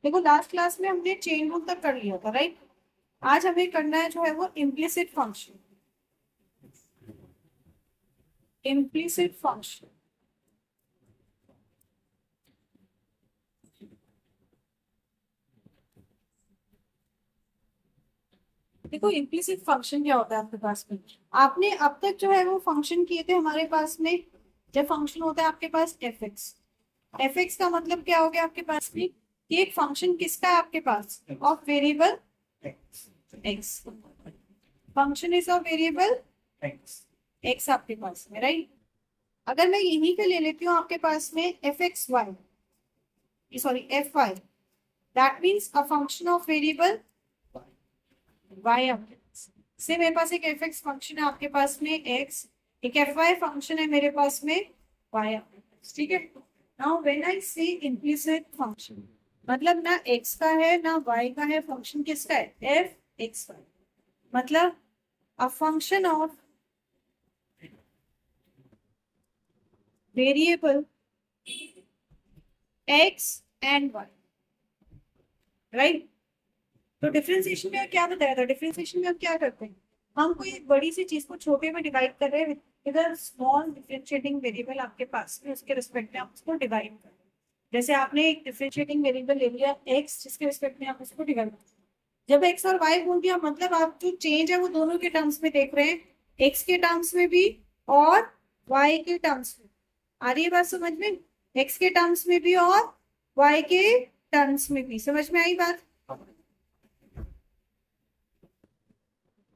देखो last class में हमने चेन रूल तक कर लिया था, राइट। आज हमें करना है जो है वो इम्प्लिसिट फंक्शन। इम्प्लिसिट फंक्शन, देखो इम्प्लिसिट फंक्शन क्या होता है आपके पास में। आपने अब तक जो है वो फंक्शन किए थे हमारे पास में। जब फंक्शन होता है आपके पास एफ एक्स, एफ एक्स का मतलब क्या हो गया आपके पास में कि एक फंक्शन किसका है आपके पास, of variable x. Function is of variable x आपके पास में, राइट। अगर मैं यहीं पे ले लेती हूँ आपके पास में f x y, sorry f y, that means a function of variable y आपके पास से। मेरे पास एक एफ एक्स फंक्शन है आपके पास में एक्स, एक एफ वाई फंक्शन है मेरे पास में वाई आपके पास, ठीक है। नाउ व्हेन आई से इम्प्लिसिट फंक्शन, मतलब ना एक्स का है ना वाई का है, फंक्शन किसका है, एफ एक्स वाई। मतलब a function of variable x and y, right. तो डिफरेंशिएशन में क्या बताया था, डिफरेंशिएशन में हम क्या करते हैं, हम कोई एक बड़ी सी चीज को छोटे में डिवाइड कर रहे हैं, इधर स्मॉल डिफरेंशिएटिंग वेरिएबल आपके पास में, उसके रिस्पेक्ट में आप उसको डिवाइड कर रहे हैं। जैसे आपने एक डिफरेंशिएटिंग वेरिएबल ले लिया एक्स, जिसके रिस्पेक्ट में आप उसको डिवाइड कर, जब एक्स और वाई बोल दिया मतलब आप जो चेंज है वो दोनों के टर्म्स में देख रहे हैं, एक्स के टर्म्स में भी और वाई के टर्म्स में। आ रही है बात समझ में, एक्स के टर्म्स में भी और वाई के टर्म्स में भी, समझ में आई बात।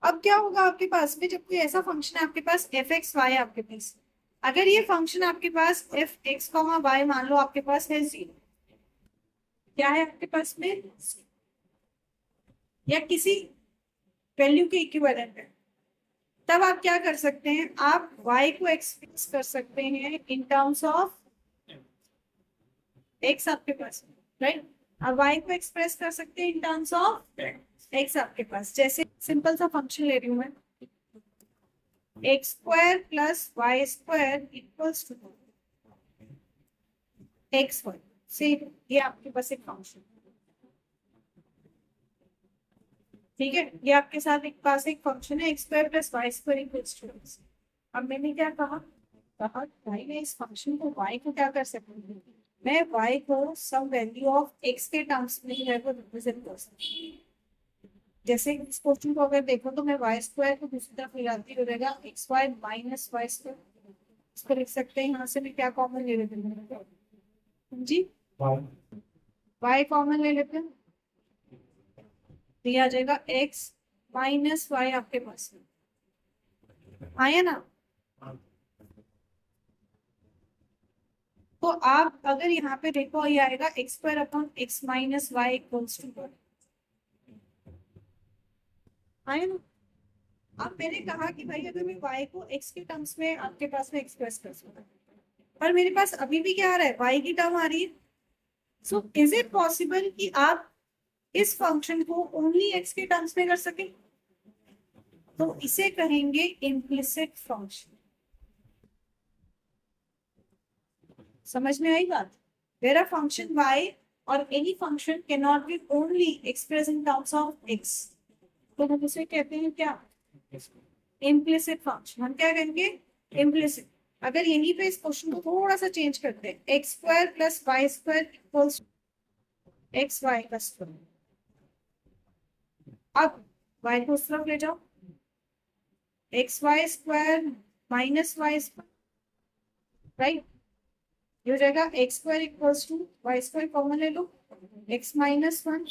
अब क्या होगा आपके पास में, जब कोई ऐसा फंक्शन है आपके पास एफ एक्स वाई आपके पास, अगर ये फंक्शन आपके पास एफ एक्स कॉमा वाई मान लो आपके पास है जीरो, क्या है आपके पास में, या किसी वैल्यू के इक्विवेलेंट है, तब आप क्या कर सकते हैं, आप y को एक्सप्रेस कर सकते हैं इन टर्म्स ऑफ x आपके पास, राइट। अब y को एक्सप्रेस कर सकते हैं इन टर्म्स ऑफ x आपके पास। जैसे सिंपल सा फंक्शन ले रही हूँ मैं, x square plus y square equals to x y से, ये आपके पास एक फंक्शन, ठीक है। ये आपके साथ एक पास एक फंक्शन है x square plus y square equals to x. अब मैंने क्या कहा, कहा भाई मैं इस फंक्शन को y को क्या कर सकती हूँ, मैं y को सम वैल्यू ऑफ x के टर्म्स में जो है वो रिप्रेजेंट कर सकती हूँ। जैसे इस क्वेश्चन को अगर देखो तो मैं वाई स्क्वायर को दूसरी तरफ ले जाती हो जाएगा x y minus y square, इसको लिख सकते हैं। यहाँ से मैं क्या कॉमन ले लेते हैं जी, वाई कॉमन ले लेते हैं, दिया जाएगा एक्स माइनस वाई आपके पास में, आया ना। तो आप अगर यहाँ पे देखो ये आएगा x square upon x minus y equals to, आया ना। अब मैंने कहा कि भाई अगर मैं y को x के टर्म्स में आपके पास में एक्सप्रेस कर सकता हूँ, पर मेरे पास अभी भी क्या आ रहा है, y की टर्म आ रही है। सो इज इट पॉसिबल कि आप इस फंक्शन को ओनली x के टर्म्स में कर सके, तो इसे कहेंगे इम्प्लिसिट फंक्शन। समझ में आई बात, वेर अ फंक्शन y और any function can not be only express in terms of x, तो हम इसे कहते हैं क्या, इम्प्लिसिट फंक्शन। हम क्या कहेंगे, इम्प्लिसिट। अगर यहीं पे इस क्वेश्चन को थोड़ा सा चेंज करते हैं, x square plus y square equals x y का स्क्वायर, अब वाई को उस तरफ ले जाओ, x y square minus y square, right. ये हो जाएगा x square equals to y square common ले लो, एक्स माइनस वन,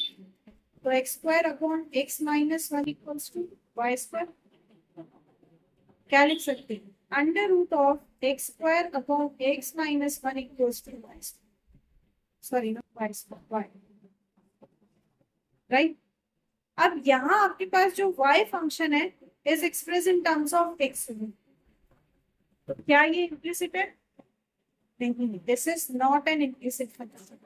तो x square upon x minus one equals to y square. क्या लिख सकते हैं, under root of x square upon x minus one equals to y square, sorry y square y, right. अब यहाँ आपके पास जो y फंक्शन है is express in terms of x, क्या ये इम्प्लिसिट है, नहीं, this is not an implicit function.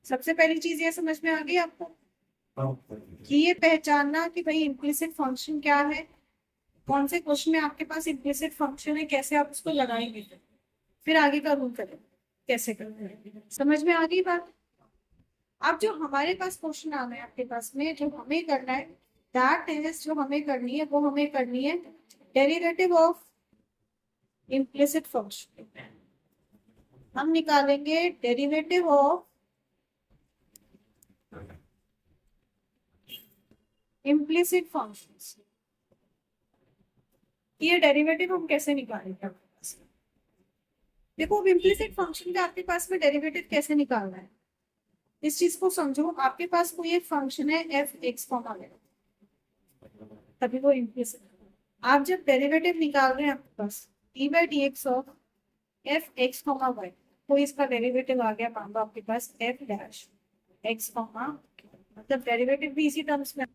सबसे पहली चीज ये समझ में आ गई आपको कि ये पहचानना कि भाई इम्प्लिसिट फंक्शन क्या है, कौन से क्वेश्चन में आपके पास इम्प्लिसिट फंक्शन है, कैसे आप उसको लगाएंगे, फिर आगे का रूल करें कैसे करें। समझ में आ गई बात। अब जो हमारे पास क्वेश्चन आ रहा है आपके पास में, जो हमें करना है दैट इज, जो हमें करनी है वो हमें करनी है डेरिवेटिव ऑफ इम्प्लिसिट फंक्शन। हम निकालेंगे डेरिवेटिव ऑफ इम्प्लिसिट फंक्शंस। ये डेरिवेटिव हम कैसे निकालेंगे आपके पास में? देखो, अब इम्प्लिसिट फंक्शन का आपके पास में डेरिवेटिव कैसे निकालना है, इस चीज को समझो। आपके पास कोई एक फंक्शन है एफ एक्स कॉमा वाई, तभी वो इम्प्लिसिट। आप जब डेरिवेटिव निकाल रहे हैं आपके पास d by d x of f x comma y, तो इसका डेरिवेटिव आ गया, मान लो आपके पास एफ डैश एक्स कॉमा, मतलब डेरिवेटिव भी इसी टर्म्स में,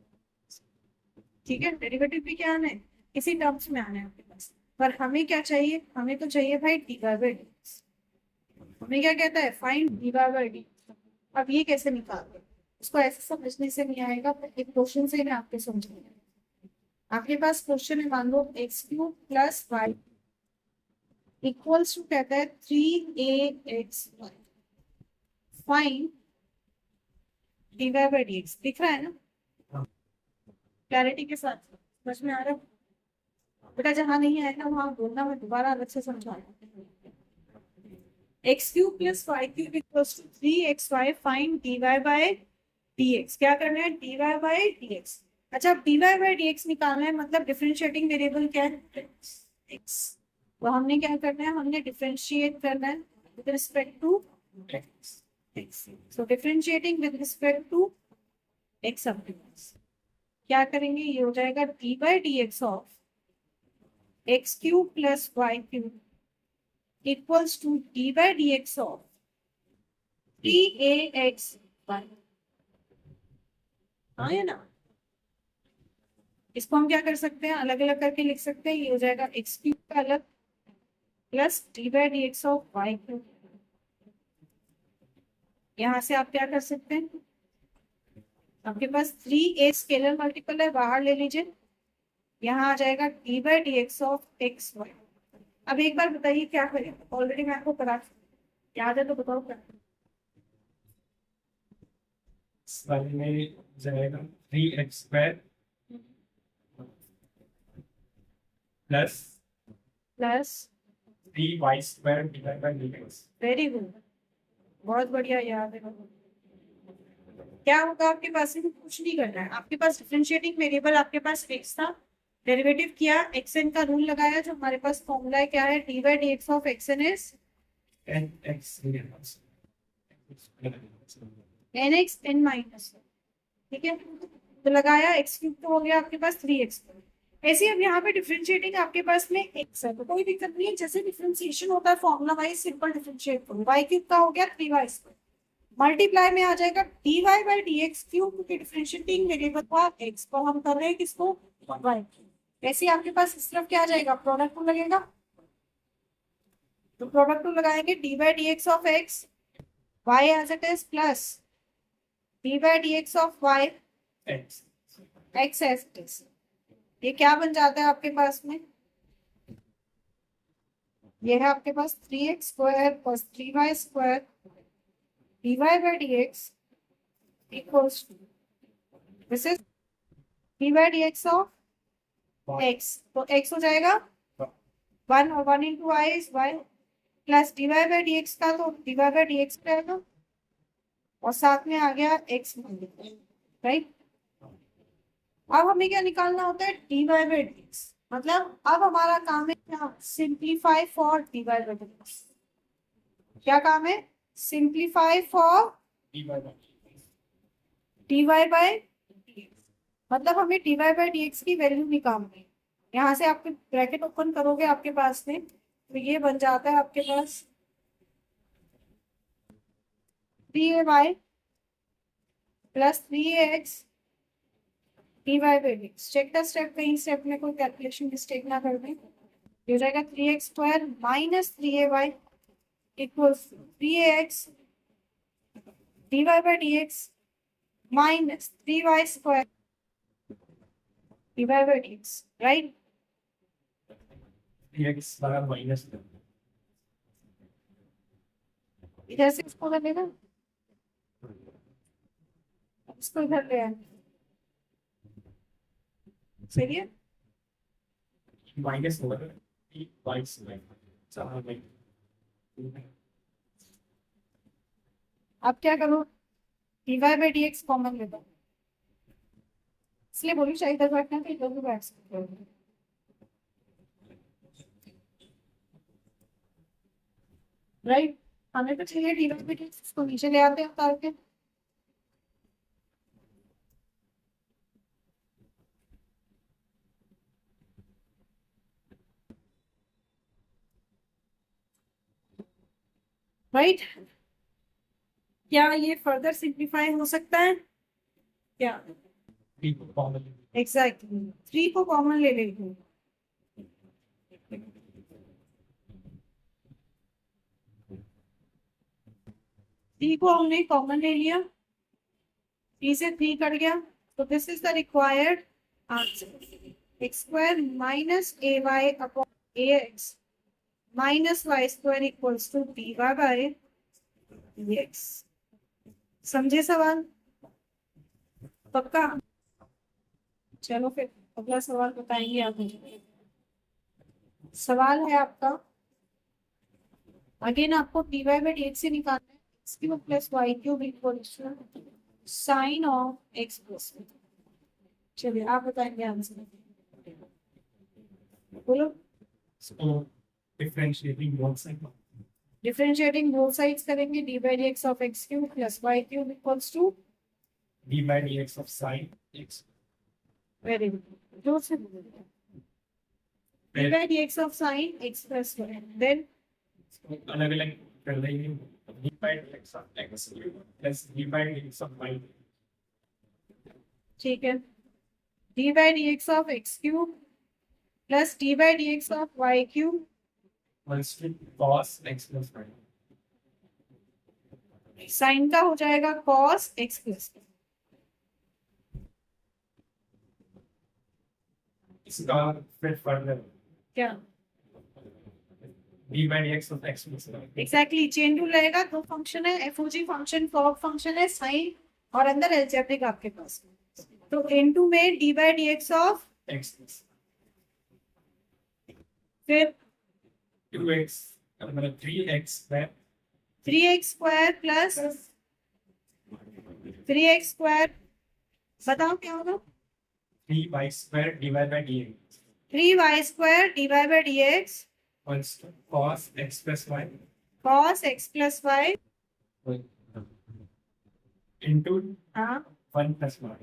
ठीक है, डेरिवेटिव भी क्या आना है, इसी टर्म्स में आना है आपके पास। पर हमें क्या चाहिए, हमें तो चाहिए भाई डी वाई बाई डी। हमें क्या कहता है, find d y by d. अब ये कैसे निकालते हैं, उसको ऐसे समझने से नहीं आएगा, तो एक क्वेश्चन से मैं आपके समझाऊंगी। आपके पास क्वेश्चन है, मान लो x cube plus y equals to कहता है 3ax y, find d y by d x. दिख रहा है ना क्लैरिटी के साथ, समझ में आ रहा है? बेटा जहां नहीं आएगा वहां बोलना, मैं दोबारा अलग से समझाऊंगा। X cube plus y cube equals to 3xy, find d y by d x. क्या करना है, d y by d x. अच्छा, अब d y by d x निकालना है, मतलब डिफरेंशिएटिंग वेरिएबल क्या है, एक्स। तो हमने क्या करना है, हमने डिफरेंशिएट करना है with respect to x. So differentiating with respect to x of x, क्या करेंगे, ये हो जाएगा d by d x of x cube plus y cube equals to d by d x of 3ax y. हाँ है ना? इसको हम क्या कर सकते हैं, अलग अलग करके लिख सकते हैं। ये हो जाएगा एक्स क्यूब का अलग plus d by d x of y cube. यहाँ से आप क्या कर सकते हैं, आपके पास 3a स्केलर मल्टीपल है, बाहर ले लीजिए, यहाँ आ जाएगा d by d x of x y. अब एक बार बताइए क्या करें, ऑलरेडी मैं आपको करा, याद है तो बताओ क्या। में जाएगा 3x² plus plus 3y² divide by dx। Very good, बहुत बढ़िया, याद है। क्या होगा आपके पास, में कुछ नहीं करना है, आपके पास डिफरेंशिएटिंग वेरिएबल आपके पास एक्स था, डेरिवेटिव किया, एक्स एन का रूल लगाया, जो हमारे पास फॉर्मूला है क्या है, d by d x of x n is n x n x n minus, ठीक है। तो लगाया, एक्स क्यूब तो हो गया आपके पास 3x। ऐसे अब यहाँ पे डिफरेंशिएटिंग आपके पास में x है, तो कोई दिक्कत नहीं है, जैसे डिफरेंशिएशन होता है फॉर्मूला वाइज सिंपल डिफरेंशिएट करो। वाई क्यूब का हो गया 3y², मल्टीप्लाई में आ जाएगा d y by d x cube, क्योंकि डिफरेंशिएटिंग वेरिएबल था x को, हम कर रहे हैं किसको, y। ऐसे आपके पास इस तरफ क्या आ जाएगा, प्रोडक्ट टू लगेगा, तो प्रोडक्ट टू लगाएंगे d by d x of x y as it is plus d by d x of y x x as it is. ये क्या बन जाता है आपके पास में, ये है आपके पास 3x² plus 3y² d y by d x equals to, this is d by d x of x, तो x हो जाएगा 1 और 1 into I is y, plus d y by d x का तो d y by d x रहेगा, और साथ में आ गया x, राइट। अब हमें क्या निकालना होता है, d y by d x, मतलब अब हमारा काम है क्या, simplify for d y by d x. क्या काम है, simplify for d y by d x, मतलब हमें d y by d x की वैल्यू निकालनी है। यहाँ से आपके ब्रैकेट ओपन करोगे आपके पास में, तो ये बन जाता है आपके पास 3ay plus 3ax d y by d x. Check the step, कहीं स्टेप में कोई कैलकुलेशन मिस्टेक ना कर दें। ये हो जाएगा 3x² minus 3ay equals 3ax d y by d x minus 3y² d y by d x, right. X minus इधर से इसको कर लेना, इसको इधर ले आए, सही है। माइनस होगा डी वाई स्क्वायर चार बाई अब क्या करो, dy बाई dx कॉमन ले लो, इसलिए बोली चाहिए इधर बैठना तो इधर भी बैठ सकते हो। राइट, हमें तो चाहिए dy बाई dx, इसको नीचे ले आते हैं उतार के। राइट, क्या ये फर्दर सिंप्लीफाई हो सकता है क्या? डी को कॉमन एग्जैक्टली, 3 को कॉमन ले लेंगे। थ्री को हमने कॉमन ले लिया, 3 से 3 कट गया, तो this is the required answer, x square minus a y upon a x minus y square equals to d y by d x. समझे सवाल? पक्का? चलो फिर अगला सवाल बताएंगे आप मुझे। सवाल है आपका, अगेन आपको d y by d x से निकालना है, x cube plus y cube equals to sine of x plus. चलिए आप बताएंगे आंसर, बोलो। इसको differentiating both side differentiating both sides करेंगे, d by d x of x cube plus y cube equals to, d by d x of sine x very good, जोर से बोलो, d by d x of sine x plus y, then अलग अलग कर देंगे d by d x of x plus d by d x of y ठीक है, d by d x of x cube plus d by d x of y cube equals to cos x plus y. Sine का हो जाएगा cos x plus, इसका फिर further क्या d by d x of x plus y exactly chain rule रहेगा, दो function है, f o g function fog function है, साइन और अंदर एल्जेब्रिक आपके पास, तो इनटू में d by d x of x plus फिर 2x मतलब 3x square 3x square plus 3x square, बताओ क्या होगा, 3y square divide by dx 3y square divide by dx equals to cos x plus y cos x plus y, into हाँ 1 plus y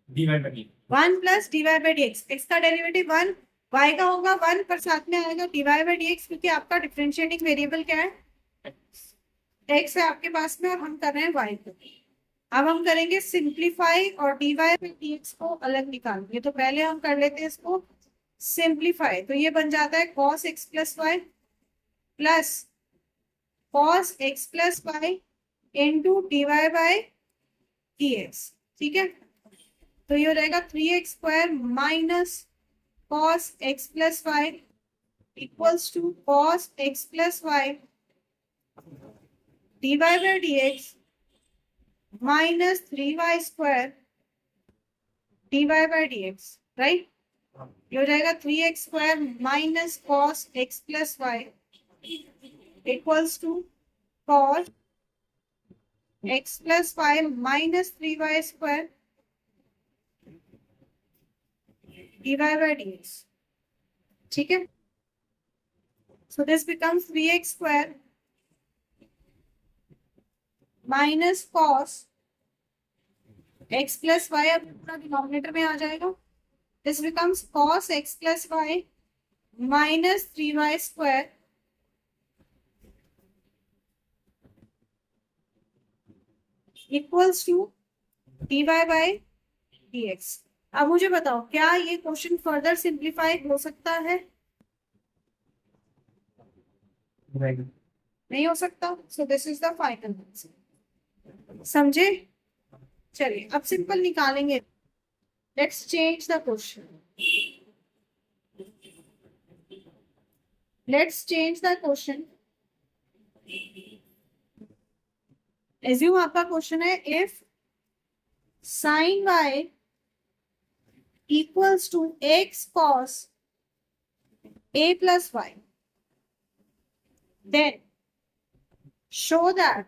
divide by dx 1 plus divide by dx, x का derivative 1, y का होगा 1 पर साथ में आएगा divide by dx, क्योंकि आपका डिफरेंशिएटिंग वेरिएबल क्या है, x है आपके पास में, और हम कर रहे हैं y को। अब हम करेंगे सिंप्लीफाई और dy बाय dx को अलग निकालेंगे, तो पहले हम कर लेते हैं इसको सिंप्लीफाई, तो ये बन जाता है cos x plus y plus cos x plus y into d y by d x, ठीक है, तो ये हो जाएगा 3x square minus cos x plus y equals to cos x plus y d y by d x minus 3y square d y by d x, right, ये हो जाएगा 3x square minus cos x plus y equals to cos x plus y minus 3y square dy by dx, ठीक है, so this becomes 3x square minus cos x plus y, अब पूरा denominator में आ जाएगा, this becomes cos x plus y minus 3y square equals to dy by dx। अब मुझे बताओ क्या ये क्वेश्चन फर्दर सिंप्लीफाई हो सकता है? नहीं हो सकता, so this is the final answer, समझे? चलिए अब सिंपल निकालेंगे, let's change the question, let's change the question, assume आपका क्वेश्चन है if sin y equals to x cos a plus y, then show that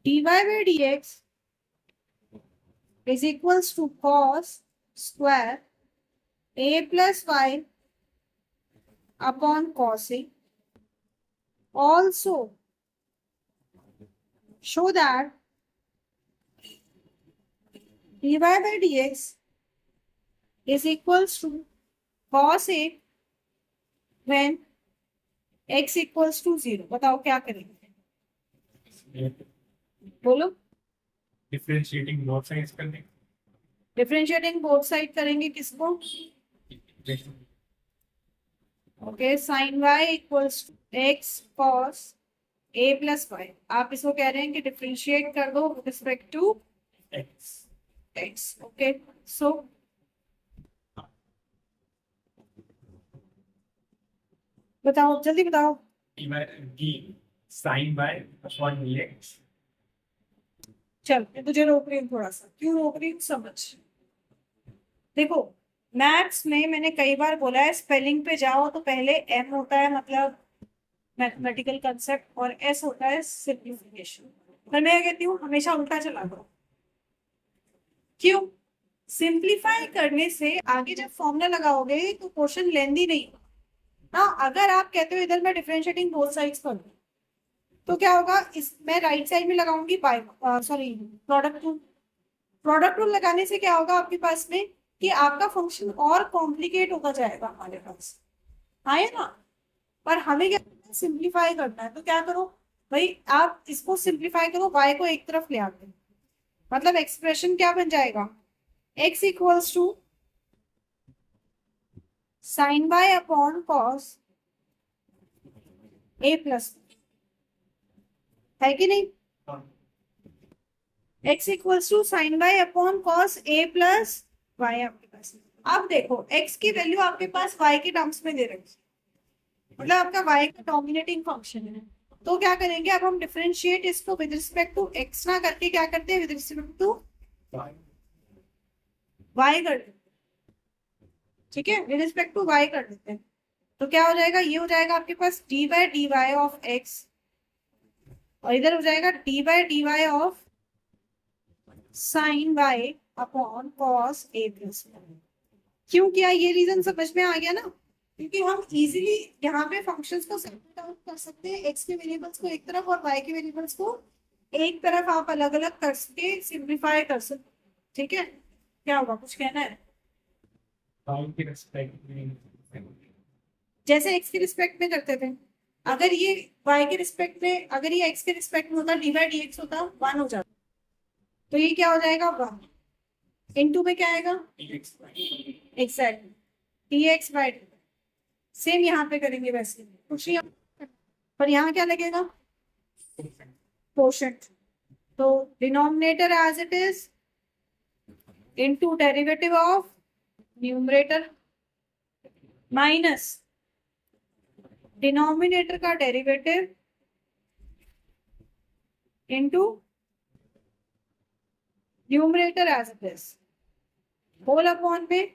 dy by dx is equals to cos square a plus y upon cos a. Also show that dy by dx is equals to cos a when x equals to 0. बताओ क्या करेंगे, बोलो। Differentiating both sides करने differentiating both side करेंगे किसको? Okay, sine y equals to x cos a plus y. आप इसको कह रहे हैं कि डिफरेंशिएट कर दो with respect to x x. Okay, so बताओ, जल्दी बताओ। D sine by upon x. चल, मैं तुझे रोक रही हूँ थोड़ा सा। क्यों रोक रही हूँ समझ। देखो, मैथ्स में मैंने कई बार बोला है, स्पेलिंग पे जाओ तो पहले एम होता है मतलब मैथमेटिकल कंसेप्ट और एस होता है सिंप्लीफिकेशन। पर मैं कहती हूँ हमेशा उल्टा चला करो। क्यों? सिंप्लीफाई करने से आगे जब फॉर्मूला लगाओगे तो क्वेश्चन लेंदी नहीं होगा ना। अगर आप कहते हो इधर मैं डिफरेंशिएटिंग बोथ साइड्स कर दूं तो क्या होगा, इस मैं राइट साइड में लगाऊंगी by sorry product rule. Product rule लगाने से क्या होगा आपके पास में कि आपका फंक्शन और कॉम्प्लिकेट होता जाएगा हमारे पास, है ना। पर हमें क्या सिंप्लीफाई करना है, तो क्या करो भाई, आप इसको सिंप्लीफाई करो, y को एक तरफ ले आते हैं। मतलब एक्सप्रेशन क्या बन जाएगा, x equals to sine by upon cos a plus, है कि नहीं? x equals to sine by upon cos a plus y आपके पास। अब देखो x की वैल्यू आपके पास y के टर्म्स में दे रखी है, मतलब आपका y का डोमिनेटिंग फंक्शन है। तो क्या करेंगे, अब हम डिफरेंशिएट इसको विद रिस्पेक्ट टू x ना करके क्या करते हैं, विद रिस्पेक्ट टू y कर देते हैं। ठीक है, विद रिस्पेक्ट टू y कर देते हैं। तो क्या हो जाएगा, ये हो जाएगा आपके पास d by d y of x, और इधर हो जाएगा d by d y of sine y upon cos a plus. क्यों किया, ये रीजन समझ में आ गया ना? क्योंकि हम इजीली यहाँ पे फंक्शंस को सेपरेट आउट कर सकते हैं, x के वेरिएबल्स को एक तरफ और y के वेरिएबल्स को एक तरफ आप अलग अलग करके सिंप्लीफाई कर सकते। ठीक है, क्या होगा, कुछ कहना है? की रिस्पेक्ट में जैसे x के रिस्पेक्ट में करते थे, अगर ये y के रिस्पेक्ट में, अगर ये x के रिस्पेक्ट में होता, डी बाई डी एक्स होता 1 हो जाता, तो ये क्या हो जाएगा 1 इनटू में क्या आएगा exactly D x by. Same यहाँ पे करेंगे वैसे कुछ नहीं, पर यहाँ क्या लगेगा, कोशेंट। तो denominator as it is into derivative of numerator minus denominator का derivative into numerator as it is whole upon में।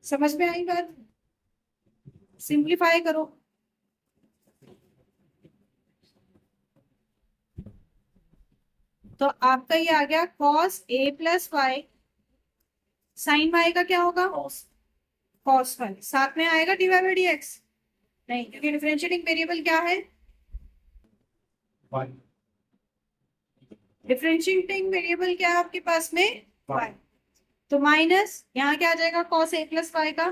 समझ में आई बात? सिंप्लीफाई करो। तो आपका ये आ गया cos a plus y, sine y का क्या होगा cos y, साथ में आएगा d y by d x नहीं, क्योंकि डिफरेंशिएटिंग वेरिएबल क्या है, डिफरेंशिएटिंग वेरिएबल क्या है आपके पास में y। तो माइनस यहाँ क्या आ जाएगा cos a प्लस वाई का,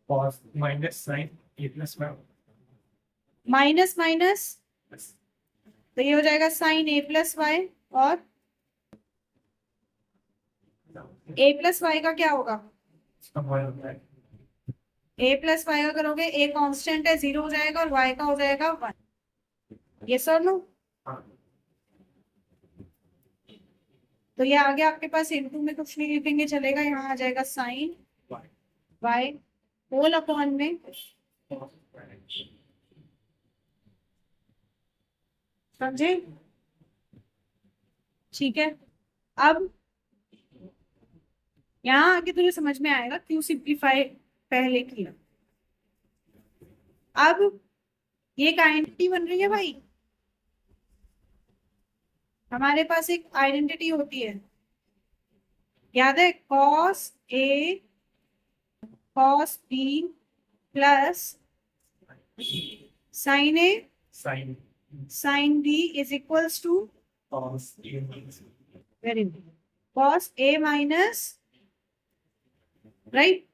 cos minus sine a plus y minus minus, तो ये हो जाएगा साइन a प्लस वाई, और a प्लस वाई का क्या होगा, a प्लस वाई का करोगे, a कांस्टेंट है 0 हो जाएगा और y का हो जाएगा 1। ये सर नो, तो ये आ गया आपके पास, इनटू में कुछ नहीं लिखेंगे चलेगा, यहाँ आ जाएगा साइन y होल अपॉन में समझे? ठीक है, अब यहाँ आके तुझे समझ में आएगा क्यों सिंप्लीफाई पहले किया। अब ये एक आइडेंटिटी बन रही है भाई, हमारे पास एक आइडेंटिटी होती है, याद है, cos a cos b plus sine a Sin sine b is equals to, cos A minus B. Very good, cos a minus, right.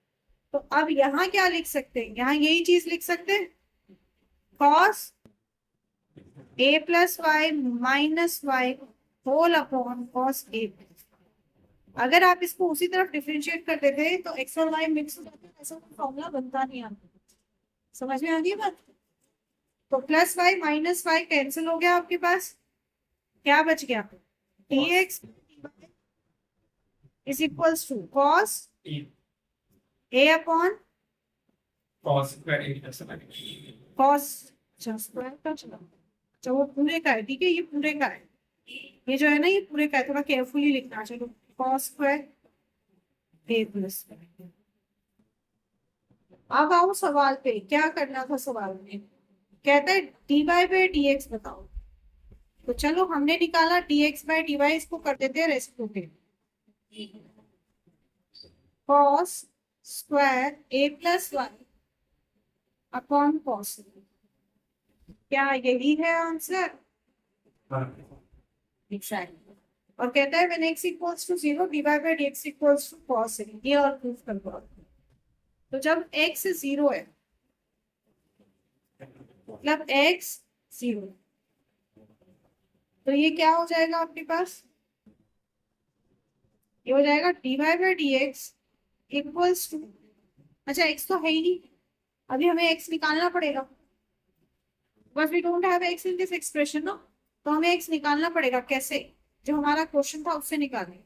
तो अब यहाँ क्या लिख सकते हैं, यहाँ यही चीज लिख सकते हैं, cos a plus y minus y whole upon cos a. अगर आप इसको उसी तरफ डिफरेंशिएट कर देते तो एक्स और वाई मिक्स हो जाते, ऐसा कोई फॉर्मूला बनता नहीं आपको। समझ में आ गई बात? तो plus y minus y cancel हो गया, आपके पास क्या बच गया, d x is equals to cos A a upon cos square A plus B. Cos, अच्छा स्क्वायर का, चलो अच्छा वो पूरे का है, ठीक है, ये पूरे का है, ये जो है ना ये पूरे का है, थोड़ा केयरफुली लिखना। चलो कॉस स्क्वायर ए प्लस, अब आओ सवाल पे, क्या करना था सवाल में, कहता है d y by d x बताओ। तो चलो हमने निकाला d x by d y, इसको कर देते हैं reciprocate, cos square a plus y upon cos, क्या यही है आंसर? एग्जैक्टली। और कहता है when x equals to 0 dy by dx equals to cos a, ये और प्रूफ कर दो। तो जब x 0 है, मतलब x 0, तो ये क्या हो जाएगा आपके पास, ये हो जाएगा dy by dx equals to, अच्छा x तो है ही नहीं, अभी हमें x निकालना पड़ेगा, बस we don't have x in this expression ना, तो हमें x निकालना पड़ेगा। कैसे? जो हमारा क्वेश्चन था उससे निकालें।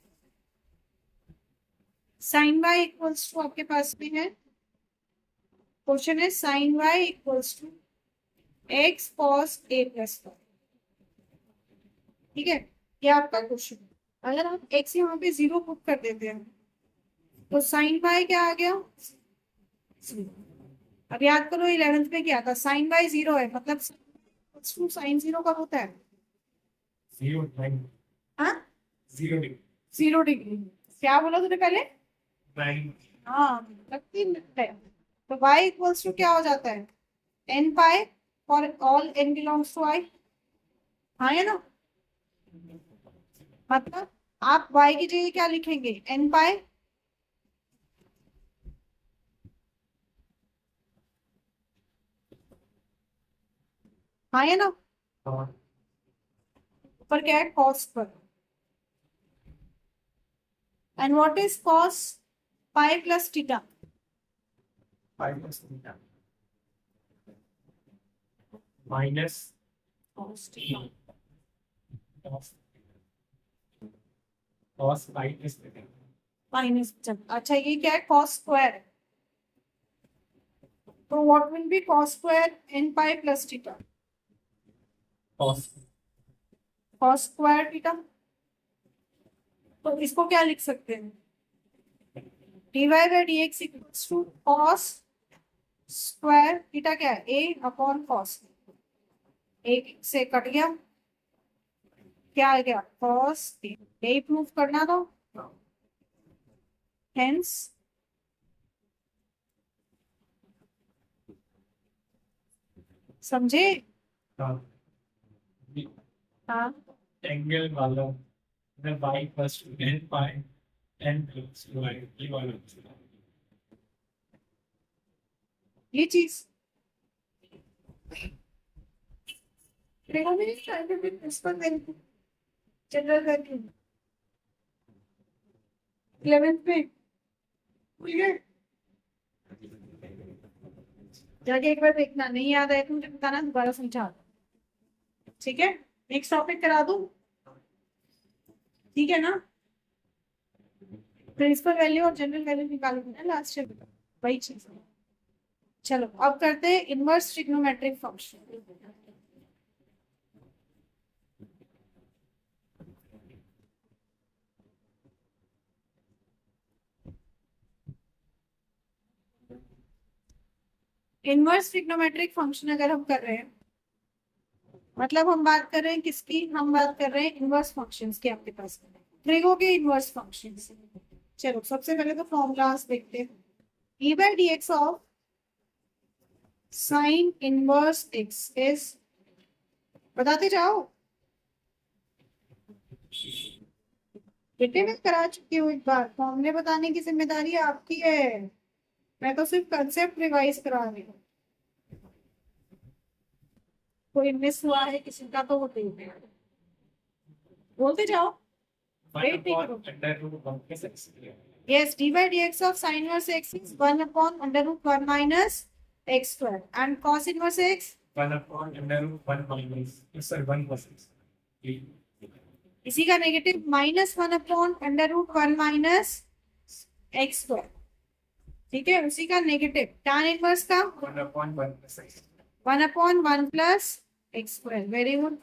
साइन y इक्वल्स टू आपके पास में है, क्वेश्चन है sine y equals to x cos a plus y, ठीक है, ये आपका क्वेश्चन। अगर आप x यहाँ पे 0 पुट कर देते हैं तो साइन y क्या आ गया, 0। अब याद करो 11th पे क्या था, साइन y 0 है, मतलब साइन 0 कब होता है, 0 9 हाँ 0 degree 0 डिग्री। क्या बोला तूने पहले? 9 हाँ लगती है। तो y इक्वल्स टू क्या हो जाता है, n पाई और all n belongs to i, हाँ है ना, मतलब आप y की जगह क्या लिखेंगे, n पाई हाँ है ना, हाँ ऊपर क्या है cos पर, and what is cos pi plus theta, 5 plus theta minus cos E cos pi plus theta minus, अच्छा ये क्या है cos स्क्वायर, तो what will be cos square n pi plus theta, cos cos square theta. तो इसको क्या लिख सकते हैं, dy by dx equals to cos square theta, क्या है a अपॉन cos, एक से कट गया, क्या आ गया cos, यही प्रूफ करना था, हेंस समझे? हाँ हाँ एंगल वाला the y plus n pi n plus y ये वाला ये चीज देखो मेरी साइंटिफिक इस पर जनरल करके 11th पे भूल गए, जाके एक बार देखना, नहीं याद आया तो मुझे बताना, दोबारा समझा, ठीक है। नेक्स्ट टॉपिक करा दूं, ठीक है ना, प्रिंसिपल वैल्यू और जनरल वैल्यू निकालोगे ना लास्ट में, वही चीज है। चलो अब करते हैं inverse trigonometric function. Inverse trigonometric function अगर हम कर रहे हैं, मतलब हम बात कर रहे हैं किसकी, हम बात कर रहे हैं इनवर्स फंक्शंस की आपके पास, ट्रिगो के इनवर्स फंक्शंस। चलो सबसे पहले तो फॉर्मूलाज देखते हैं। e by dx of sine inverse x is, बताते जाओ, बेटे मैं करा चुकी हूँ एक बार, फॉर्मूले बताने की जिम्मेदारी आपकी है, मैं तो सिर्फ कंसेप्ट रिवाइज करा रही हूँ। कोई मिस हुआ है किसी का तो वो देख रहे हैं। बोलते जाओ, वेट नहीं करो। अंडर रूट 1 के साथ Yes, d by dx of sin inverse x is 1 upon under root 1 minus x square, and cos inverse x 1 upon under root 1 minus, sorry, 1 plus x. इसी का negative minus 1 upon under root 1 minus x square, ठीक है, उसी का negative tan inverse का 1 upon 1 plus x. 1 upon 1 plus x square, very good.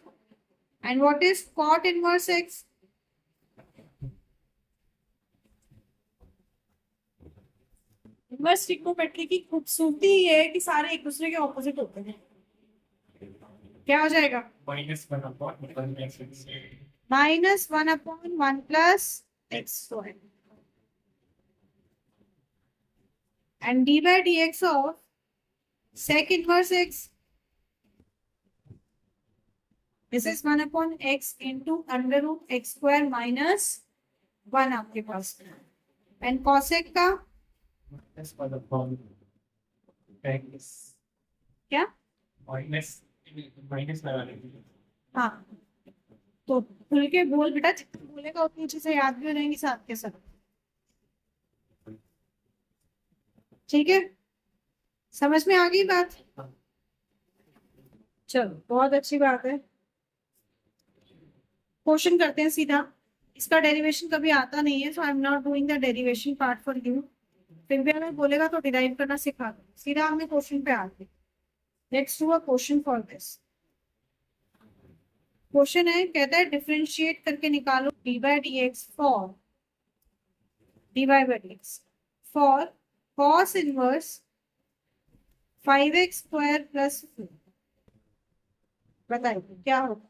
And what is cot inverse x? Inverse trigonometry की खूबसूरती ये है कि सारे एक दूसरे के ऑपोजिट होते हैं। क्या हो जाएगा? Minus 1 upon 1 plus x. Minus 1 upon 1 plus x square, and d by d x of sec inverse x, this is 1 upon x into under root x square minus 1 आपके पास, एंड cosec का Minus 1 upon x. क्या? minus लगा लेंगे. हाँ, तो खुल के बोल बेटा, जितना बोलेगा उतनी चीजें याद भी हो जाएंगी साथ के साथ, ठीक है, समझ में आ गई बात? चलो बहुत अच्छी बात है, क्वेश्चन करते हैं सीधा। इसका डेरिवेशन कभी आता नहीं है, so I am not doing the derivation part for you, फिर भी अगर बोलेगा तो डिराइव करना सिखा दो, सीधा हमने क्वेश्चन पे आते। Let's do a question for this. Question है, कहता है डिफरेंशिएट करके निकालो D by d x for D by by d x for cos inverse 5x square plus 4, बताइए क्या होगा?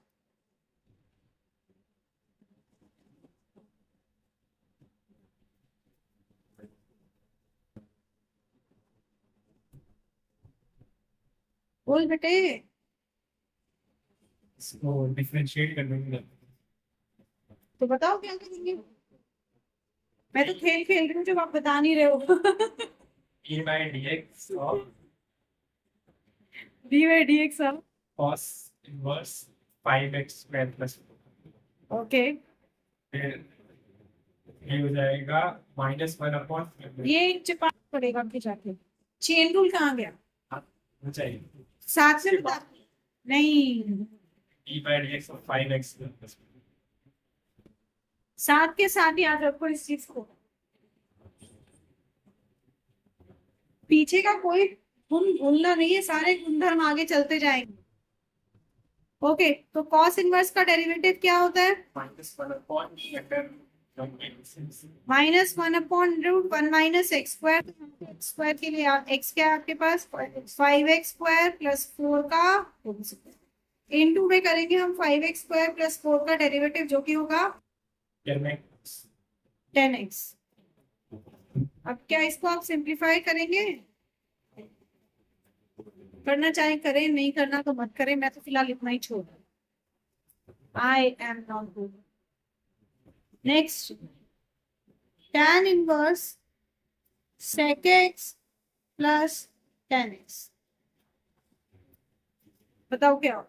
बोल बेटे, इसको डिफरेंशिएट कर देंगे. तो बताओ क्या करेंगे? मैं तो खेल खेल रही हूँ जब आप बता नहीं रहे हो। e by dx of D by d x अब, cos inverse 5x square plus 4. Okay, फिर ये हो जाएगा minus 1 upon ये चिपा पड़ेगा आपके जाके। चेन रूल कहाँ गया? हो जाएगा साथ में बता, नहीं, e by dx of 5x plus 4. साथ के साथ याद रखो इस चीज को, पीछे का कोई गुण भूलना नहीं है, सारे गुणधर्म आगे चलते जाएंगे। ओके, तो कॉस इनवर्स का डेरिवेटिव क्या होता है? minus 1 upon x. Minus 1 upon root 1 minus x square, x square के लिए एक्स क्या है आपके पास? 5x स्क्वायर प्लस 4 का इनटू में करेंगे हम 5x स्क्वायर प्लस 4 का डेरिवेटिव, जो कि होगा 10x। अब क्या इसको आप सिंप्लीफाई करेंगे? करना चाहे करें, नहीं करना तो मत करें, मैं तो फिलहाल इतना ही छोड़, आई am not good. Next, tan inverse sec x plus tan x, बताओ क्या हो?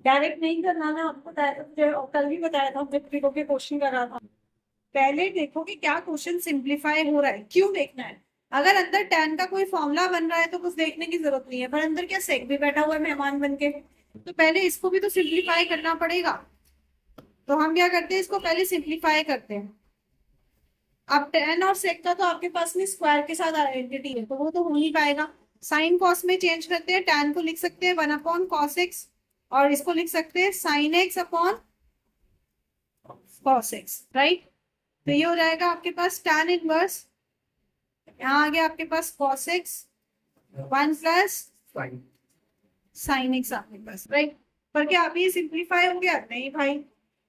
डायरेक्ट नहीं करना, मैं आपको कल भी बताया था जब ट्रिको के क्वेश्चन कर रहा था। पहले देखो कि क्या क्वेश्चन सिंप्लीफाई हो रहा है, क्यों देखना है? अगर अंदर tan का कोई फॉर्मूला बन रहा है तो कुछ देखने की जरूरत नहीं है, पर अंदर क्या सेक भी बैठा हुआ है मेहमान बन के, तो पहले इसको भी तो सिंप्लीफाई करना पड़ेगा। तो हम क्या करते हैं, इसको पहले सिंप्लीफाई करते हैं। अब tan और sec का तो आपके पास में स्क्वायर के साथ आइडेंटिटी है, तो वो तो हो नहीं पाएगा। साइन कॉस में चेंज करते हैं, tan को लिख सकते हैं 1 अपॉन कॉस एक्स, और इसको लिख सकते हैं sine x upon cos x, right. तो ये हो जाएगा आपके पास tan इनवर्स, यहाँ आ गया आपके पास cos x 1 plus Fine. sin x आपके पास, राइट। पर क्या अभी ये सिंप्लीफाई हो गया? नहीं भाई,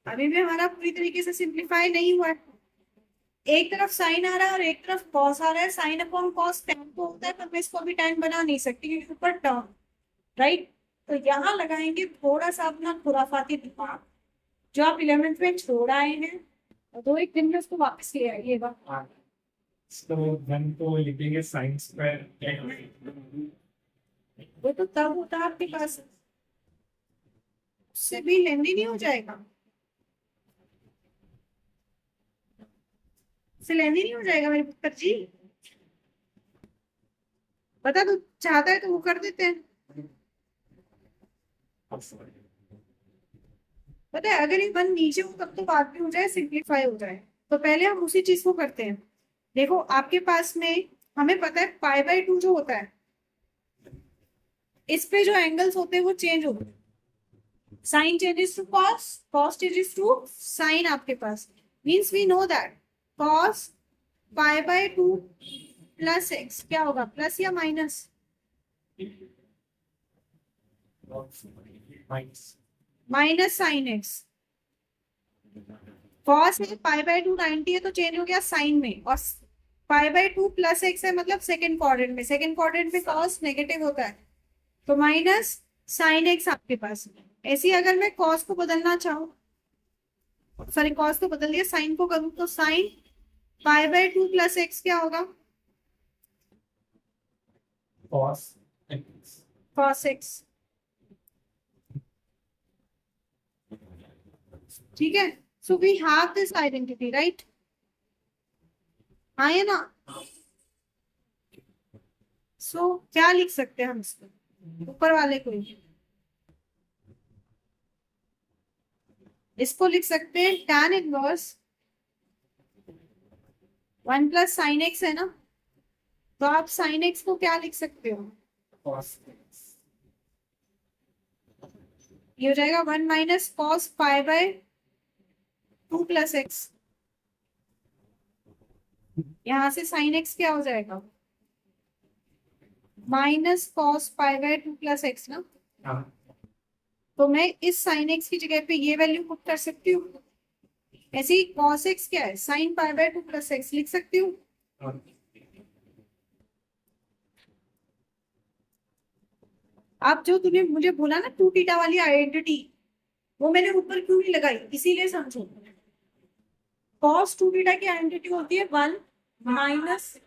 अभी भी हमारा पूरी तरीके से सिंप्लीफाई नहीं हुआ है। एक तरफ साइन आ रहा है और एक तरफ कॉस आ रहा है। साइन अपॉन कॉस tan को होता है, पर मैं इसको अभी tan बना नहीं सकती क्योंकि ऊपर टर्म, राइट। तो यहाँ लगाएंगे थोड़ा सा अपना खुराफाती दिमाग, जो आप 11th में छोड़ आए हैं, और 2-1 दिन में उसको वापस ले आइएगा। So then तो लिखेंगे sin square वो तो तब होता है आपके पास, उससे भी लेंदी नहीं हो जाएगा, उससे लेंदी नहीं हो जाएगा मेरे पुत्र जी। पता तो चाहता है तो वो कर देते हैं। पता है अगर ये वन नीचे हो तब तो बात भी हो जाए, सिंप्लीफाई हो जाए। तो पहले हम उसी चीज को करते हैं। देखो आपके पास में हमें पता है π/2 जो होता है, इस पे जो एंगल्स होते हैं वो चेंज होते हैं। Sine changes to cos, cos changes to sine. आपके पास means we know that cos π/2 plus x क्या होगा, प्लस या minus? minus. Minus sine x. Cos में π/2 90 है तो चेंज हो गया साइन में, और π/2 प्लस एक्स है मतलब सेकंड क्वाड्रेंट में। सेकंड क्वाड्रेंट में कॉस नेगेटिव होता है तो माइनस साइन एक्स आपके पास। ऐसे ही अगर मैं कॉस को बदलना चाहूँ, सॉरी कॉस को बदल दिया साइन को करूँ, तो साइन π/2 प्लस एक्स क्या होगा, Cos x. Cos x. ठीक है, so we have this identity, right. आए ना। सो क्या लिख सकते हैं हम इसको, ऊपर वाले को ही इसको लिख सकते हैं tan inverse 1 plus sine x है ना, तो आप साइन एक्स को क्या लिख सकते हो, Cos x. ये हो जाएगा 1 माइनस कॉस π/2 प्लस एक्स। यहां से साइन एक्स क्या हो जाएगा, माइनस कॉस π/2 प्लस एक्स ना। हाँ. तो मैं इस साइन एक्स की जगह पे ये वैल्यू पुट कर सकती हूँ। ऐसे ही कॉस एक्स क्या है, साइन π/2 प्लस एक्स लिख सकती हूँ। हाँ. आप जो तूने मुझे बोला ना 2θ वाली आइडेंटिटी, वो मैंने ऊपर क्यों नहीं लगाई, इसीलिए समझो। कॉस 2θ की आइडेंटिटी होती है 1 minus,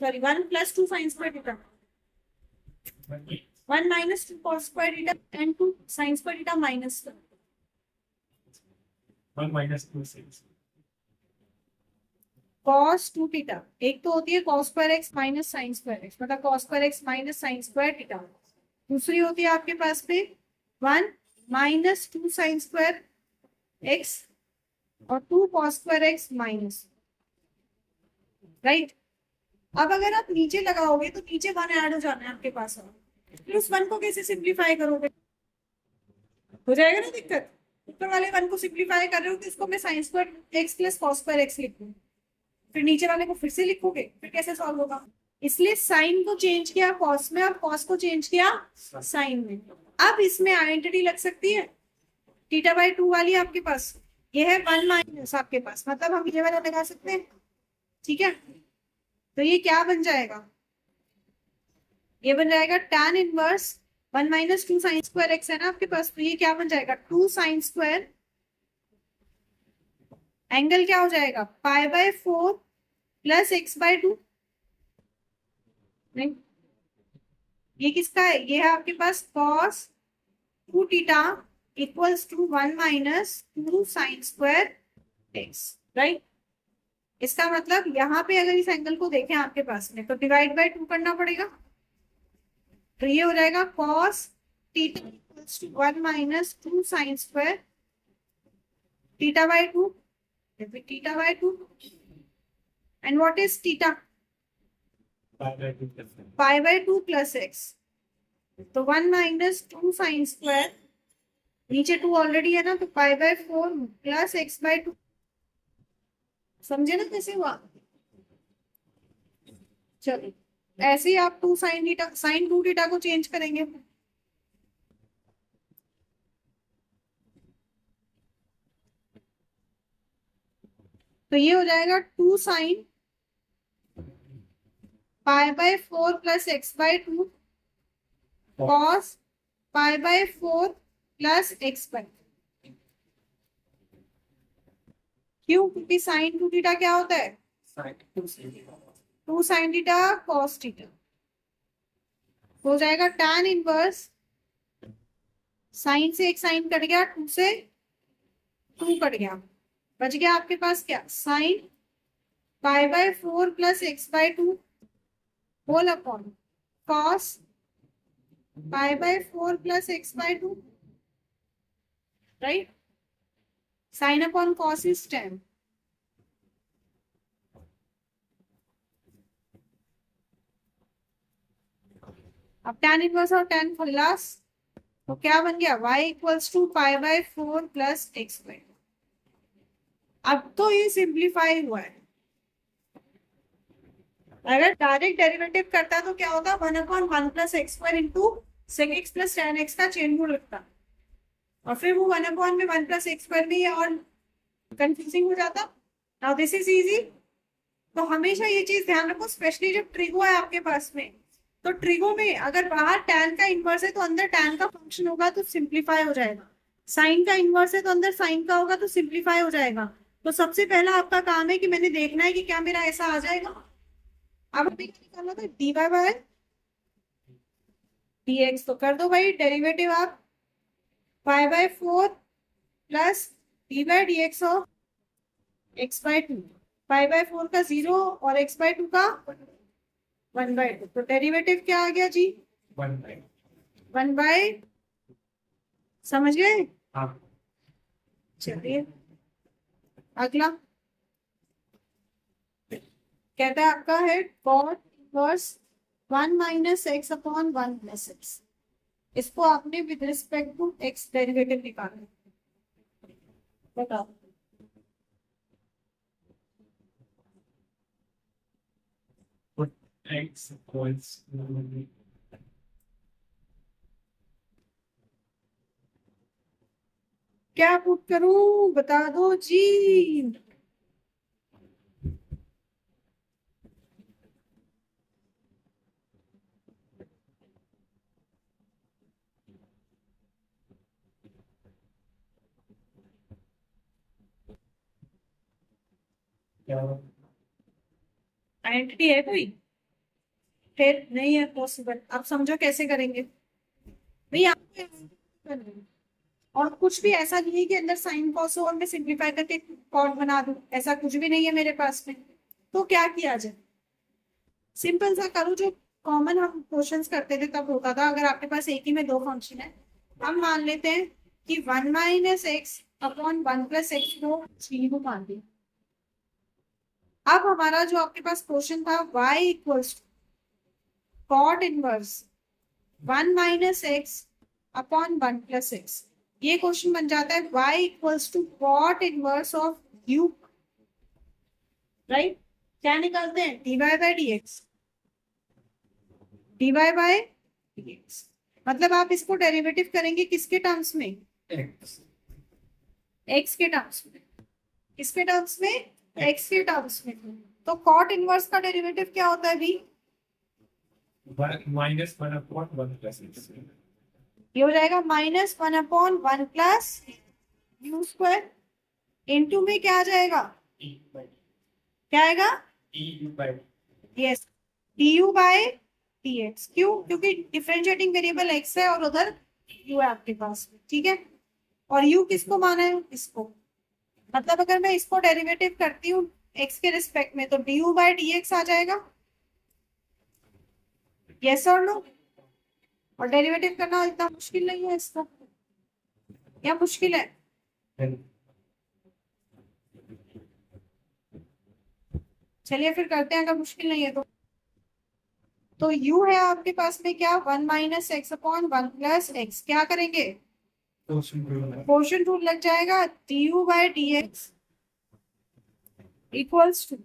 sorry 1 plus 2 sine square theta, 1 minus 2 cos square theta and 2 sine square theta minus 1 minus 2 6. Cos 2θ। एक तो होती है cos square x minus sine square x, मतलब cos square x minus sine square theta. दूसरी होती है आपके पास में 1 माइनस 2 साइन स्क्वायर एक्स और 2 cos square x minus, right. अब अगर आप नीचे लगाओगे तो नीचे 1 ऐड हो जाना है आपके पास, फिर उस 1 को कैसे सिंप्लीफाई करोगे, हो जाएगा ना दिक्कत। ऊपर वाले 1 को सिंप्लीफाई कर रहे हो तो इसको मैं sign square x plus cos square x लिख दूं, फिर नीचे वाले को फिर से लिखोगे, फिर कैसे सॉल्व होगा। इसलिए साइन को चेंज किया कॉस में और कॉस को चेंज किया साइन में। अब इसमें आइडेंटिटी लग सकती है θ/2 वाली आपके पास, ये है 1 माइनस आपके पास, मतलब हम ये वाला लगा सकते हैं। ठीक है, तो ये क्या बन जाएगा, ये बन जाएगा tan inverse 1 minus 2 sine square x है ना आपके पास, तो ये क्या बन जाएगा 2 साइन स्क्वायर, एंगल क्या हो जाएगा π/4 प्लस x/2। नहीं, ये किसका है, ये है आपके पास cos 2θ equals to 1 minus 2 sine square x, right. इसका मतलब यहाँ पे अगर इस एंगल को देखें आपके पास में तो डिवाइड बाय 2 करना पड़ेगा, तो ये हो जाएगा cos θ equals to 1 minus 2 sine square θ/2, θ/2 and what is θ, π/2 plus x, तो 1 माइनस 2 साइन स्क्वायर नीचे 2 ऑलरेडी है ना, तो pi by 4 plus x by 2। समझे ना कैसे हुआ? चलो, ऐसे ही आप 2 साइन थीटा, साइन 2 थीटा को चेंज करेंगे। तो ये हो जाएगा 2 sine pi by 4 plus x by 2 cos pi by 4 plus x by. क्यों? क्योंकि साइन 2 थीटा क्या होता है? sin 2 sine theta cos theta. हो जाएगा tan इनवर्स, साइन से एक साइन कट गया, 2 से 2 कट गया, बच गया आपके पास क्या? Sine pi by 4 plus x by 2 whole upon cos pi by 4 plus x by 2, right? Sine upon cos is tan। अब tan इनवर्स और tan खल्लास, तो क्या बन गया? y equals to pi by 4 plus x by. अब तो ये सिंप्लीफाई हुआ है। अगर डायरेक्ट डेरिवेटिव करता तो क्या होता? 1/1 plus x square into sec x plus tan x का चेन रूल लगता, और फिर वो 1/1 में 1 प्लस एक्स स्क्वायर में ये और कंफ्यूजिंग हो जाता। Now this is easy. तो हमेशा ये चीज ध्यान रखो, स्पेशली जब ट्रिगो है आपके पास में, तो ट्रिगो में अगर बाहर tan का इनवर्स है तो अंदर tan का फंक्शन होगा तो सिंप्लीफाई हो जाएगा, साइन का इनवर्स है तो अंदर साइन का होगा तो सिंप्लीफाई हो जाएगा। तो सबसे पहला आपका काम है कि मैंने देखना है कि क्या मेरा ऐसा आ जाएगा। अब हमें क्या निकालना था? dy by dx। तो कर दो भाई डेरिवेटिव आप, pi by 4 plus d by d x of x by 2। Pi by 4 का 0 और एक्स बाय 2 का 1/2। तो डेरिवेटिव क्या आ गया जी? 1/, 1/, समझ गए? हाँ। चलिए अगला कहता है आपका है cot inverse 1 minus x upon 1 plus x. इसको आपने with respect to x derivative निकालना। बताओ। Put x equals क्या पुट करूं? बता दो जी। क्या? आइडेंटिटी है कोई? फिर नहीं है पॉसिबल। अब समझो कैसे करेंगे भैया आपको। और कुछ भी ऐसा नहीं है कि अंदर साइन कॉस हो और मैं सिंप्लीफाई करके कॉट बना दूं, ऐसा कुछ भी नहीं है मेरे पास में। तो क्या किया जाए? सिंपल सा करो जो कॉमन हम क्वेश्चंस करते थे तब होता था। अगर आपके पास एक ही में दो फंक्शन है, हम मान लेते हैं कि 1 minus x upon 1 plus x को 0 मान दिया। अब हमारा जो आपके पास क्वेश्चन था y equals cot inverse 1 minus x upon 1 plus x, ये क्वेश्चन बन जाता है y equals to cot inverse of u, right? क्या निकालते हैं? dy by dx, dy by dx। मतलब आप इसको डेरिवेटिव करेंगे किसके टर्म्स में? x x के टर्म्स में। किसके टर्म्स में? x के टर्म्स में। तो कॉट इनवर्स का डेरिवेटिव क्या होता है भी? minus 1/1 plus x. ये हो जाएगा -1/1 प्लस यू स्क्वायर। इनटू में क्या आ जाएगा? e by क्या आएगा? e by yes, du by dx। क्यों? क्योंकि डिफरेंशिएटिंग वेरिएबल x है और उधर u है आपके पास, ठीक है? और u किसको माना है? इसको। मतलब अगर मैं इसको डेरिवेटिव करती हूँ x के रिस्पेक्ट में तो du बाय dx आ जाएगा। यस और नो? और डेरिवेटिव करना इतना मुश्किल नहीं है इसका, या मुश्किल है? चलिए फिर करते हैं, अगर मुश्किल नहीं है तो u है आपके पास में क्या? 1 minus x upon 1 plus x. क्या करेंगे? क्वोशिएंट रूल लग जाएगा, du by dx equals to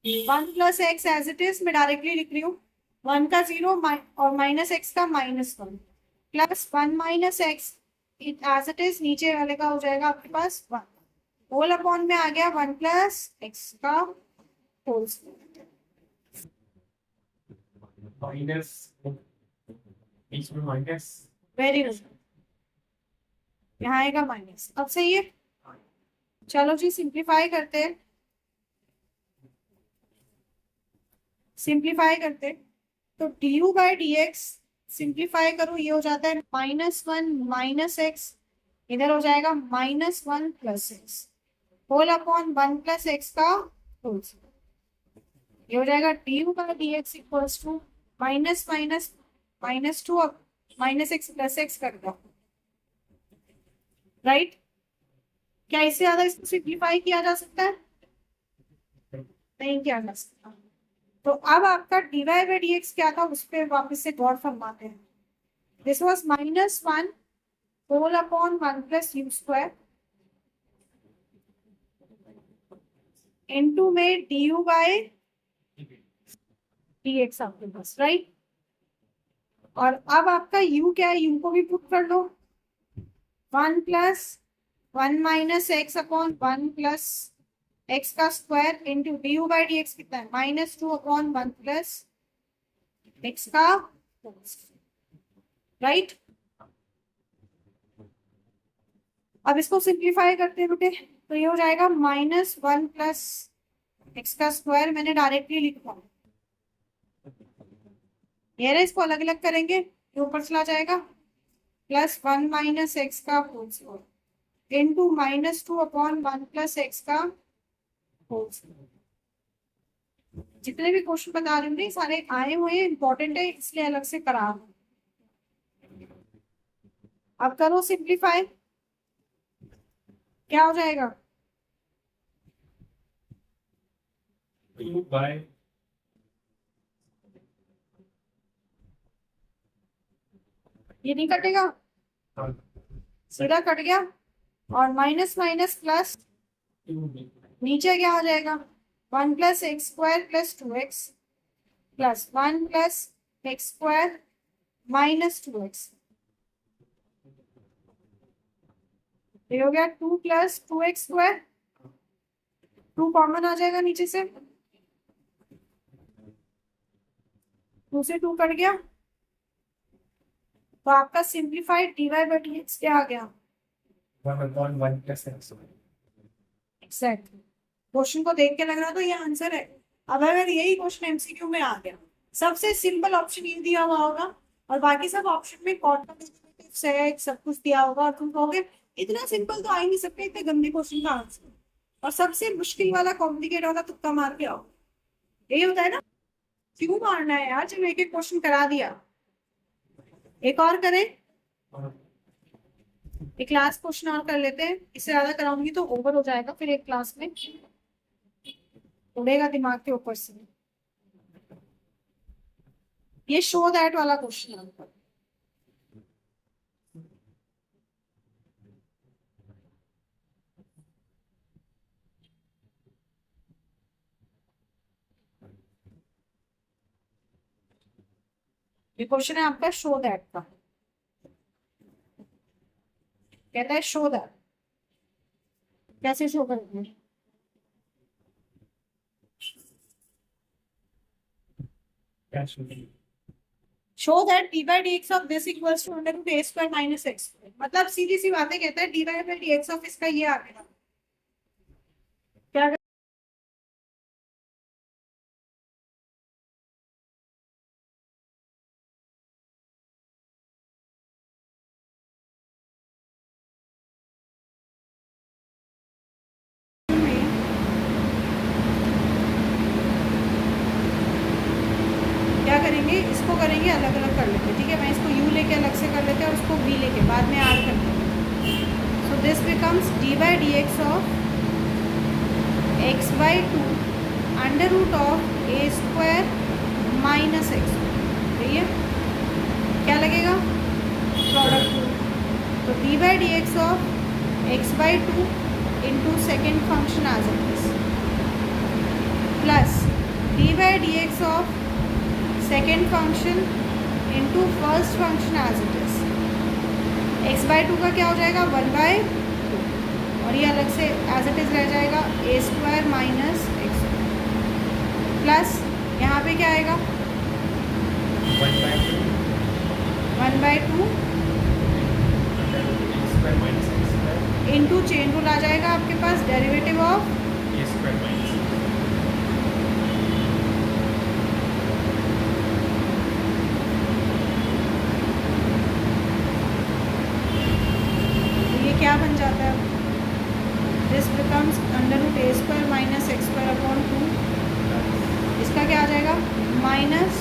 1 plus x as it is, मैं डायरेक्टली लिख रही हूँ, 1 का 0 और माइनस एक्स का -1 plus 1 minus x as it is, नीचे वाले का हो जाएगा आपके पास 1, होल अपॉन में आ गया 1 प्लस एक्स का होल स्क्वायर, माइनस बीच में माइनस, वेरी गुड, यहाँ आएगा माइनस। अब सही है, चलो जी सिंप्लीफाई करते हैं, सिंप्लीफाई करते हैं, तो du बाई dx सिंप्लीफाई करो, ये हो जाता है -1 माइनस एक्स, इधर हो जाएगा -1 plus x whole upon 1 plus x का होल स्क्वायर, ये हो जाएगा du by dx equals to minus minus -2 अब माइनस एक्स प्लस एक्स कर दो, राइट। क्या इससे ज्यादा इसको सिंप्लीफाई किया जा सकता है? नहीं किया जा सकता। तो अब आपका dy बाई dx क्या था, उस पर वापस से गौर फरमाते हैं। This was -1 whole upon 1 plus u square into में du बाई dx आपके पास, राइट। और अब आपका u क्या है, u को भी पुट कर लो, 1 plus 1 minus x upon 1 plus x का square into du by dx कितना है, -2 अपॉन 1 प्लस एक्स का, राइट। अब इसको सिंप्लीफाई करते हैं बेटे, तो ये हो जाएगा -1 प्लस एक्स का स्क्वायर, मैंने डायरेक्टली लिखा, ये रहा, इसको अलग अलग करेंगे, ये ऊपर चला जाएगा, प्लस 1 माइनस एक्स का whole square into -2 upon 1 plus x का होल स्क्वायर। जितने भी क्वेश्चन बता रही हूँ सारे आए हुए हैं, इंपॉर्टेंट है इसलिए अलग से करा रहा हूँ। अब करो सिंप्लीफाई, क्या हो जाएगा, du by ये नहीं कटेगा, सीधा कट गया, और माइनस माइनस प्लस, नीचे क्या हो जाएगा, 1 plus x square plus 2x plus 1 plus x square minus 2x, ये हो गया 2 प्लस 2x स्क्वायर, 2 कॉमन आ जाएगा नीचे से, 2 से 2 कट गया, तो आपका सिंप्लीफाइड dy बाई dx क्या आ गया, 1 upon 1 plus x। Exactly. Question को देख के लग रहा तो ये आंसर है। अब अगर यही क्वेश्चन एमसीक्यू में आ गया, सबसे सिंपल ऑप्शन ये दिया हुआ होगा और बाकी सब ऑप्शन में कॉन्ट्राडिक्टिव है, सब कुछ दिया होगा और तुम कहोगे इतना सिंपल तो आ ही नहीं सकते, इतने गंदे क्वेश्चन का आंसर, और सबसे मुश्किल वाला कॉम्प्लिकेट वाला तुक्का मार के आओ, यही होता है ना। क्यों मारना है यार, जब एक एक क्वेश्चन करा दिया, एक और करें, एक क्लास क्वेश्चन और कर लेते हैं, इससे ज्यादा कराऊंगी तो ओवर हो जाएगा, फिर एक क्लास में उड़ेगा दिमाग के ऊपर से। ये शो दैट वाला क्वेश्चन है, ये क्वेश्चन है आपका शो दैट का, कहता है शो दैट, कैसे शो करेंगे, show that d by d x of this equals to under root a square minus x square, मतलब सीधी सी बातें कहता है d by d x of इसका ये आ गया, क्या करेंगे, इसको करेंगे अलग अलग कर लेते, ठीक है, मैं इसको u लेके अलग से कर लेते हैं और उसको v लेके बाद में ऐड कर लेते। So this becomes d by d x of x by 2 under root of a square minus x, ठीक है, क्या लगेगा, प्रोडक्ट रूल, तो d by d x of x by two into second function as it is plus d by d x of second function into first function as it is. X by two का क्या हो जाएगा 1/2 और ये अलग से as it is रह जाएगा a square minus x plus यहाँ पे क्या आएगा 1/2 इंटू चेन रूल आ जाएगा आपके पास डेरिवेटिव ऑफ तो ये क्या बन जाता है this becomes under root a square minus x square upon 2। इसका क्या आ जाएगा minus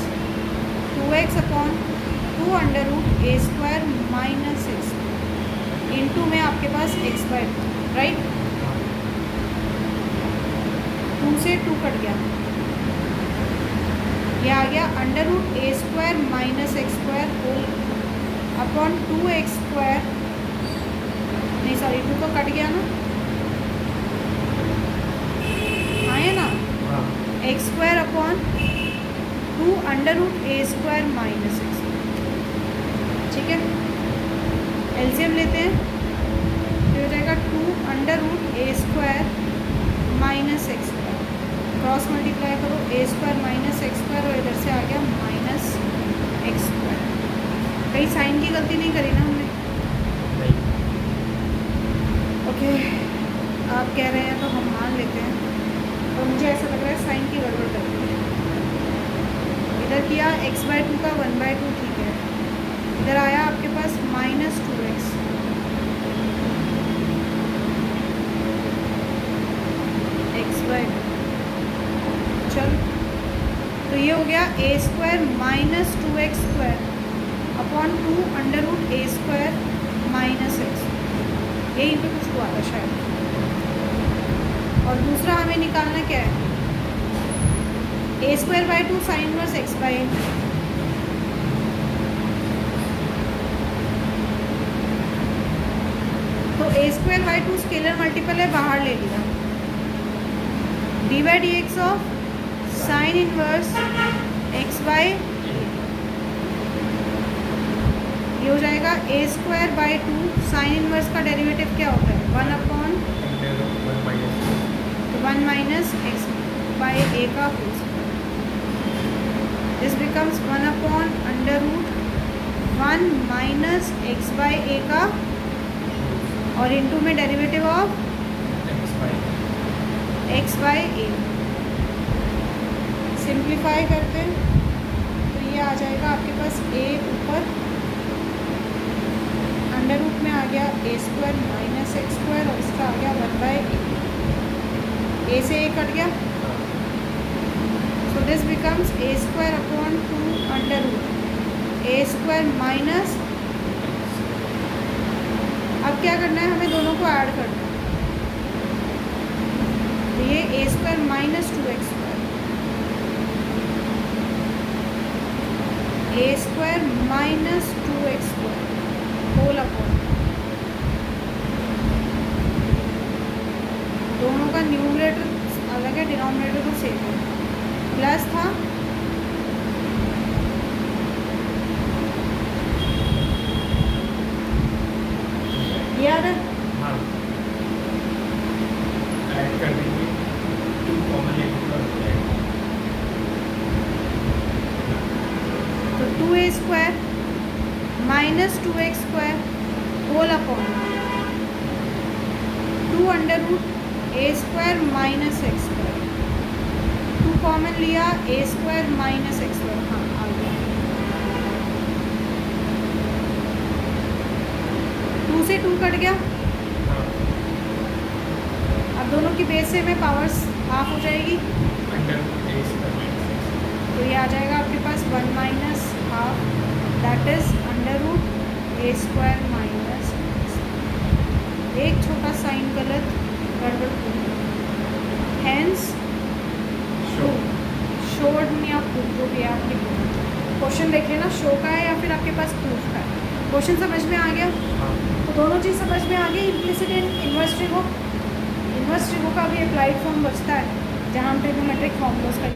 2x upon 2 under root a square minus x into में आपके पास एक्स बाई राइट 2 से 2 कट गया ये आ गया under root a square minus x square whole upon 2x square नहीं सॉरी 2 तो कट गया ना हाँ है ना x square upon 2 under root a square minus x ठीक है एलसीएम लेते हैं तो हो जाएगा 2 under root a square minus x square cross multiply करो a square minus x square और इधर से आ गया माइनस एक्स स्क्वायर। कहीं साइन की गलती नहीं करी ना हमने ओके आप कह रहे हैं तो हम मान लेते हैं और मुझे ऐसा लग रहा है साइन की गड़बड़ कर रही है। इधर किया एक्स बाई टू का 1/2 ठीक है इधर आया आपके पास माइनस 2x एक्स बाई चल तो ये हो गया a square minus 2x square upon 2 under root a square minus x यहीं पे कुछ हुआ था शायद। और दूसरा हमें निकालना क्या है a square by 2 sine inverse x by तो a square by 2 scalar multiple है बाहर ले लिया d by d x of sine inverse x by ये हो जाएगा a square by 2 sine inverse का डेरिवेटिव क्या होता है 1 upon 1 minus x by a का whole this becomes 1 upon under root 1 minus x by a का और इनटू में derivative of x by A simplify करते हैं तो ये आ जाएगा आपके पास ए ऊपर अंडर रूट में आ गया a square minus x square और इसका आ गया 1/a से ए कट गया so this becomes a square upon 2 under root a square minus अब क्या करना है हमें दोनों को ऐड करना है तो ये a square minus 2x square a square minus 2x square whole upon दोनों का न्यूमरेटर अलग है डिनोमिनेटर तो सेम है प्लस था याद है हाँ ऐड कर देंगे 2 कॉमन लेंगे तो 2a square minus 2x square whole upon 2 under root a square minus x square 2 common लिया a square minus x square हाँ आ गया 2 से 2 कट गया अब दोनों की बेस से में पावर्स हाफ हो जाएगी तो ये आ जाएगा आपके पास 1 minus half that is under root a square minus एक छोटा साइन गलत गड़बड़ हैंस शोड में आप प्रूफ जो भी आपके क्वेश्चन देखिए ना शो का है या फिर आपके पास प्रूफ का है क्वेश्चन समझ में आ गया तो दोनों चीज़ समझ में आ गई, implicit and inverse trigo. Inverse trigo का भी अप्लाइड फॉर्म बचता है जहाँ हम ट्रिग्नोमेट्रिक फॉर्मूलाज का